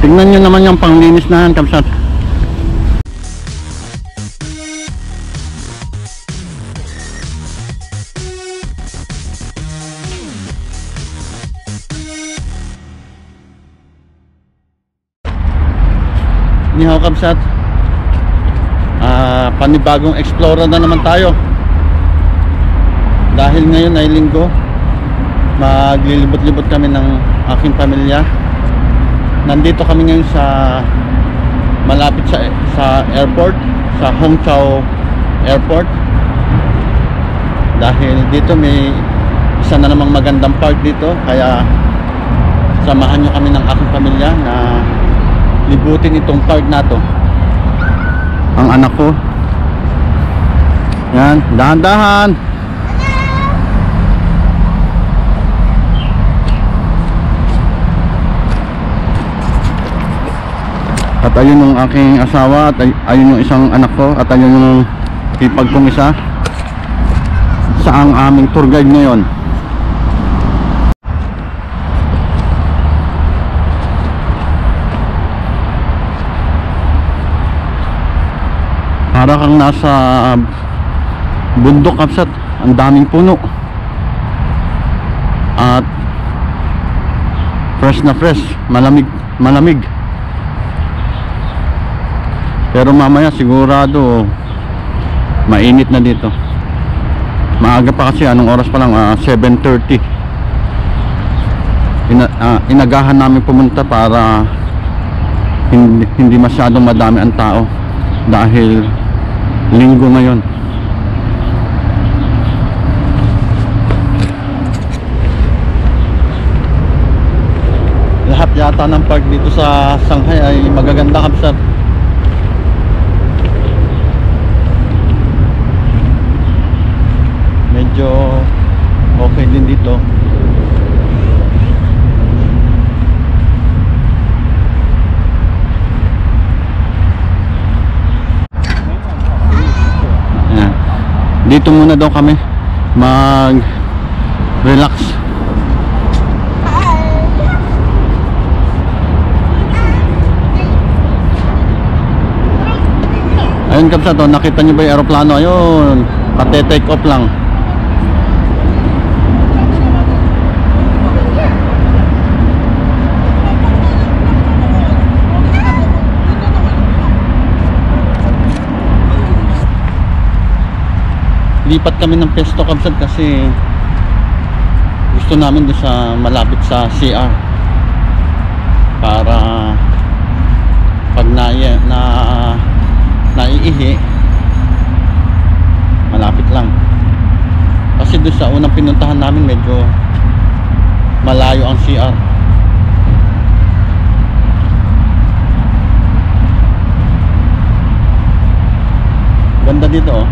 Tingnan nyo naman yung panglinis na yan, Kapsat. Ni hao, Kapsat. Panibagong explore na naman tayo. Dahil ngayon ay linggo, maglilibot-libot kami ng aking pamilya. Nandito kami ngayon sa malapit sa airport, sa Hongqiao Airport. Dahil dito may isa na namang magandang park dito, kaya samahan nyo kami ng aking pamilya na libutin itong park na to. Ang anak ko, yan, dahan-dahan. At ayun yung aking asawa, at ayun yung isang anak ko, at ayun yung ipag kong isa sa ang aming tour guide ngayon. Para kang nasa bundok, Kapsat. Ang daming puno at fresh na fresh, malamig. Pero mamaya sigurado mainit na dito. Maaga pa kasi, anong oras pa lang? 7:30. Inagahan namin pumunta para hindi masyadong madami ang tao dahil linggo ngayon. Lahat yata ng park dito sa Shanghai ay magaganda, Kapsat. Medyo okay din dito. Ayan. Dito muna daw kami mag-relax. Ayun, Kapsat, nakita nyo ba yung aeroplano? Ayun, pati-take off lang. Lipat kami ng pesto, Kapsat, kasi gusto namin doon sa malapit sa CR para pag naiihi malapit lang. Kasi doon sa unang pinuntahan namin medyo malayo ang CR. Ganda dito, oh.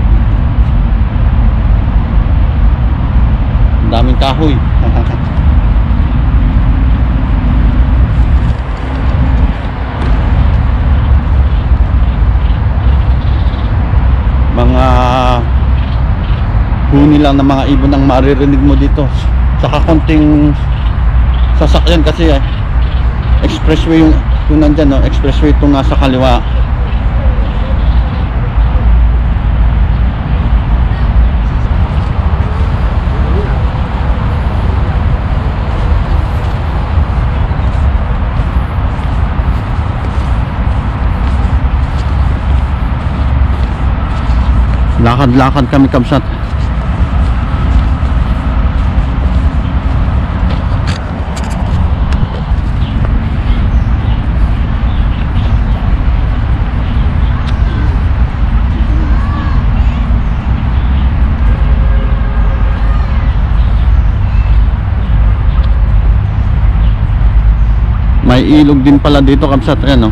Daming kahoy. Mga huni lang ng mga ibon ang maririnig mo dito. Saka konting sasakyan kasi expressway yung nandyan, no? Expressway itong nasa kaliwa. Lakad-lakad kami, Kapsat. May ilog din pala dito, Kapsat. Ayan, no?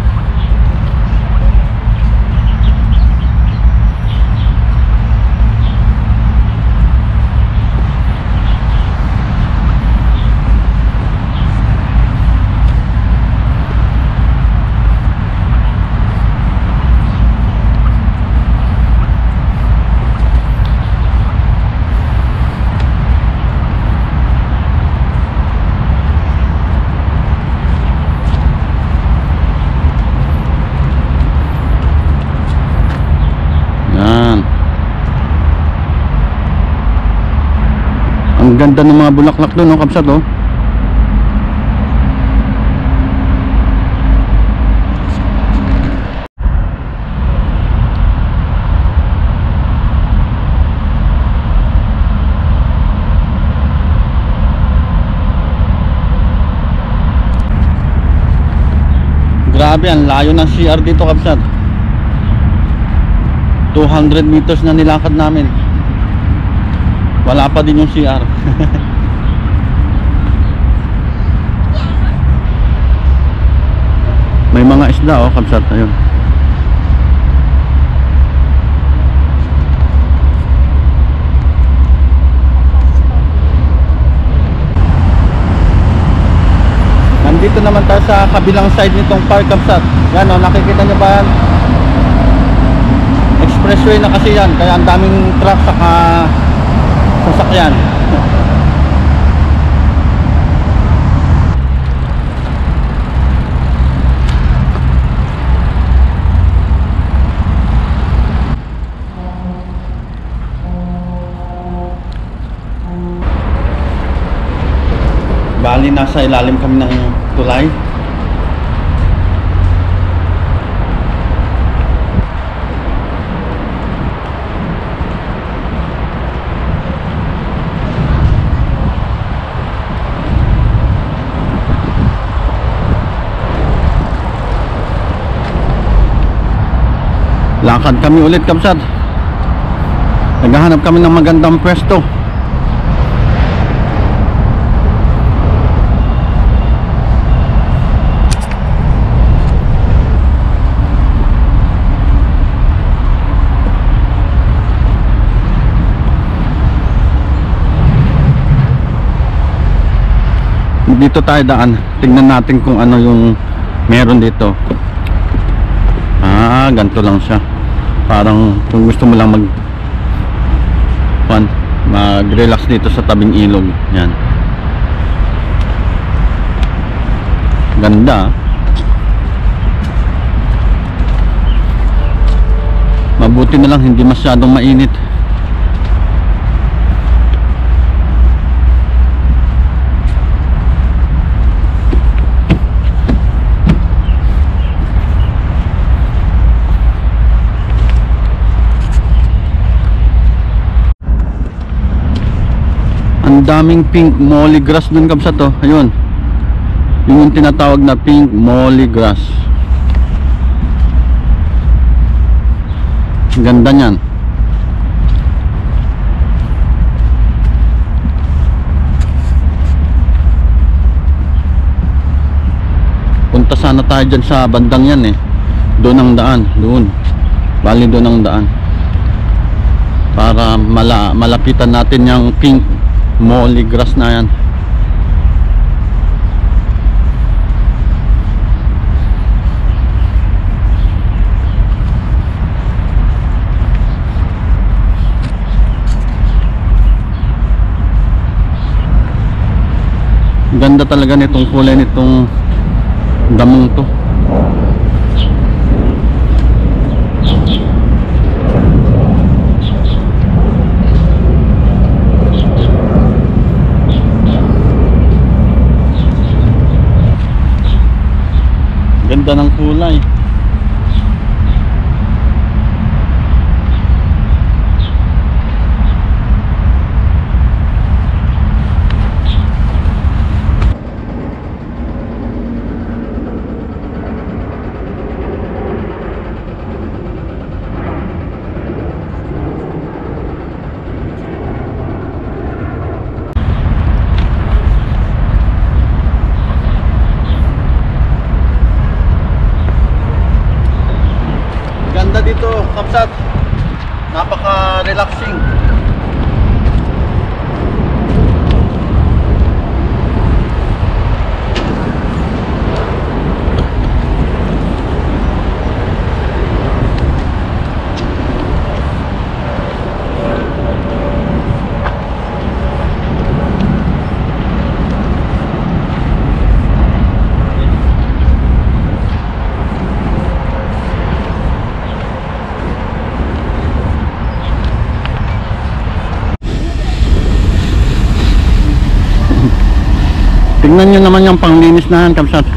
Ganda ng mga bulaklak doon, no, Kabsat, oh. Grabe, ang layo ng CR dito, Kabsat. 200 meters na nilakad namin. Wala pa din yung CR. May mga isda, oh, Kabsat. Ayun. Nandito naman tayo sa kabilang side nitong park, Kabsat. Yan, oh, nakikita nyo ba yan? Expressway na kasi yan, kaya ang daming truck saka sasakyan. Bali, nasa ilalim kami ng tulay. Lakad kami ulit, Kabsat. Naghahanap kami ng magandang pwesto. Dito tayo daan. Tingnan natin kung ano yung meron dito. Ah, ganito lang siya. Parang kung gusto mo lang mag-relax dito sa tabing ilog. Yan. Ganda. Mabuti na lang hindi masyadong mainit. Ang daming pink molly grass dun, Kabsat, oh. Ayun. Yung tinatawag na pink molly grass. Ganda niyan. Punta sana tayo dyan sa bandang yan, eh. Doon ang daan. Doon. Bali, doon ang daan. Para malapitan natin yung pink molly grass na yan. Ganda talaga nitong kulay nitong damong to. Ganda ng kulay. Tingnan nyo naman yung panglinis na yan, Kamsat.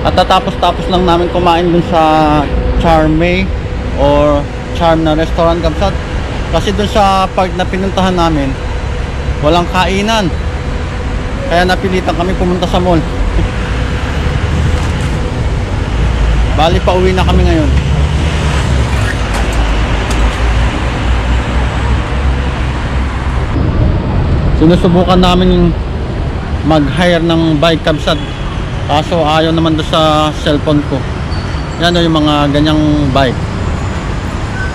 At tatapos-tapos lang namin kumain dun sa Charme or Charm na restaurant, Kamsat. Kasi dun sa park na pinuntahan namin, walang kainan. Kaya napilitan kami pumunta sa mall. Bali, pauwi na kami ngayon. Sinusubukan namin mag-hire ng bike, Kamsat. Kaso ayaw naman doon sa cellphone ko. Yan o yung mga ganyang bike.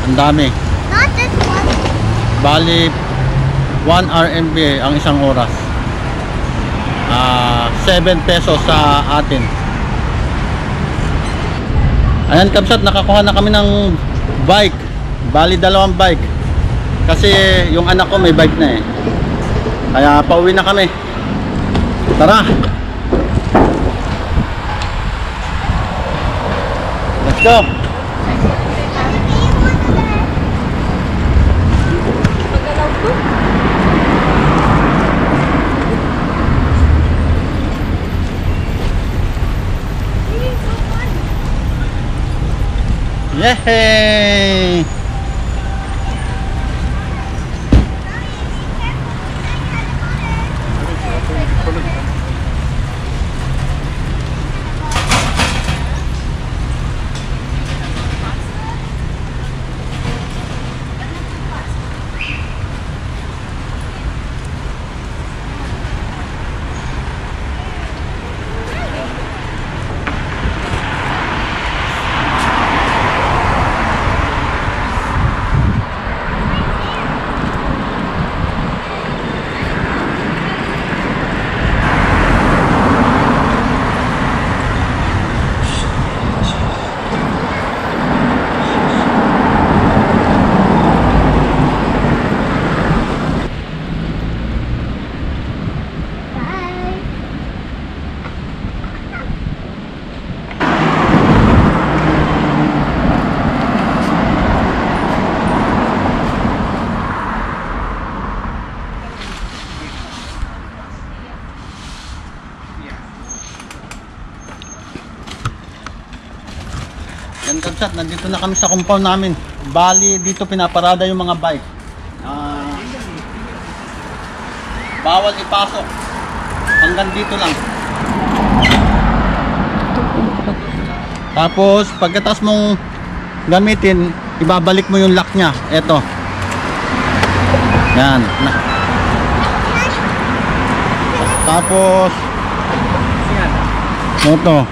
Ang dami. Not this one. Bali 1 RMB ang isang oras. 7 pesos sa atin. Ayan, Kamsat, nakakuha na kami ng bike. Bali 2 bike. Kasi yung anak ko may bike na eh. Kaya pauwi na kami. Tara. Let's go. Yay! Yan Kamsat, nandito na kami sa compound namin. Bali, dito pinaparada yung mga bike. Bawal ipasok. Hanggang dito lang. Tapos, pagkatapos mong gamitin, ibabalik mo yung lock nya. Eto. Yan. Tapos, eto.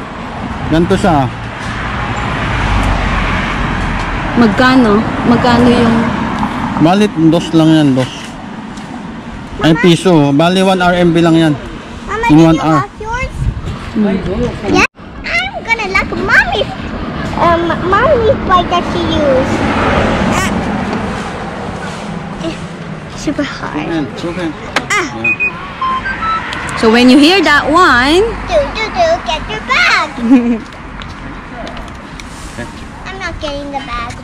Ganito siya. Magkano? Magkano yung... Balit, dos lang yan, dos. Ay, piso. Bali, 1 RMB lang yan. Mama, In did 1 you hour. lock yours? Yeah. I'm gonna lock mommy's bike that she used. Super hard. Yan, okay. Yan. So when you hear that one... Get your bag. I'm not getting the bag.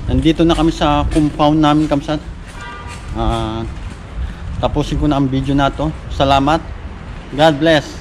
Nandito na kami sa compound namin, Kamsat. Tapusin ko na ang video na to. Salamat. God bless.